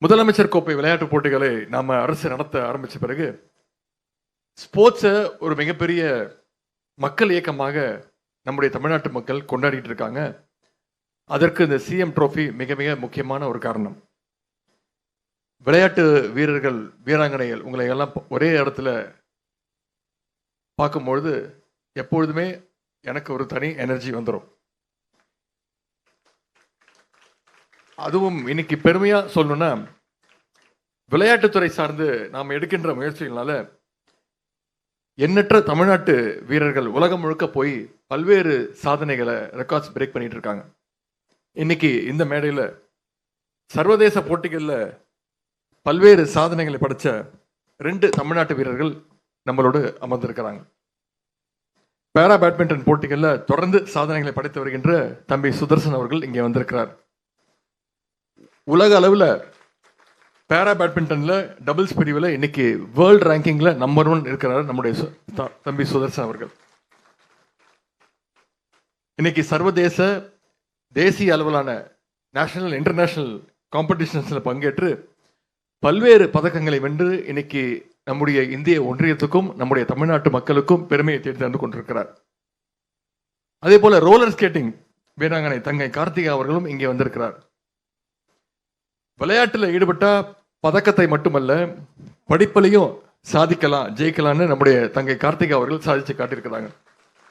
முதலமைச்சர் கோப்பை விளையாட்டுப் போட்டிகளை நாம அரசு நடத்த ஆரம்பிச்ச பிறகு ஸ்போர்ட்ஸை ஒரு மிகப்பெரிய மக்கள் இயக்கமாக நம்முடைய தமிழ்நாட்டு மக்கள் கொண்டாடிட்டு இருக்காங்க. அதற்கு இந்த சிஎம் ட்ரோஃபி மிக மிக முக்கியமான ஒரு காரணம். விளையாட்டு வீரர்கள், வீராங்கனைகள் உங்களை எல்லாம் ஒரே இடத்துல பார்க்கும்பொழுது எப்பொழுதுமே எனக்கு ஒரு தனி எனர்ஜி வந்துடும். அதுவும் இன்னைக்கு பெருமையா சொல்லணும்னா, விளையாட்டுத்துறை சார்ந்து நாம் எடுக்கின்ற முயற்சிகளால எண்ணற்ற தமிழ்நாட்டு வீரர்கள் உலகம் முழுக்க போய் பல்வேறு சாதனைகளை ரெக்கார்ட்ஸ் பிரேக் பண்ணிட்டு இருக்காங்க. இன்னைக்கு இந்த மேடையில் சர்வதேச போட்டிகளில் பல்வேறு சாதனைகளை படைச்ச 2 தமிழ்நாட்டு வீரர்கள் நம்மளோடு அமர்ந்திருக்கிறாங்க. பேரா பேட்மிண்டன் போட்டிகளில் தொடர்ந்து சாதனைகளை படைத்து வருகின்ற தம்பி சுதர்சன் அவர்கள் இங்கே வந்திருக்கிறார். உலக அளவில் பேரா பேட்மிண்டன்ல டபுள்ஸ் பிரிவில் இன்னைக்கு வேர்ல்டு ரேங்கிங்ல நம்பர் 1 இருக்கிறார் நம்முடைய தம்பி சுதர்சன் அவர்கள். இன்னைக்கு சர்வதேச தேசிய அளவிலான நேஷனல் இன்டர்நேஷனல் காம்படிஷன்ஸ்ல பங்கேற்று பல்வேறு பதக்கங்களை வென்று இன்னைக்கு நம்முடைய இந்திய ஒன்றியத்துக்கும் நம்முடைய தமிழ்நாட்டு மக்களுக்கும் பெருமையை தேடி கொண்டிருக்கிறார். அதே போல ரோலர் ஸ்கேட்டிங் வீராங்கனை தங்கை கார்த்திகா அவர்களும் இங்கே வந்திருக்கிறார். விளையாட்டில் ஈடுபட்டா பதக்கத்தை மட்டுமல்ல, படிப்பிலையும் சாதிக்கலாம், ஜெயிக்கலாம்னு நம்முடைய தங்கை கார்த்திகா அவர்கள் சாதிச்சு காட்டியிருக்கிறாங்க.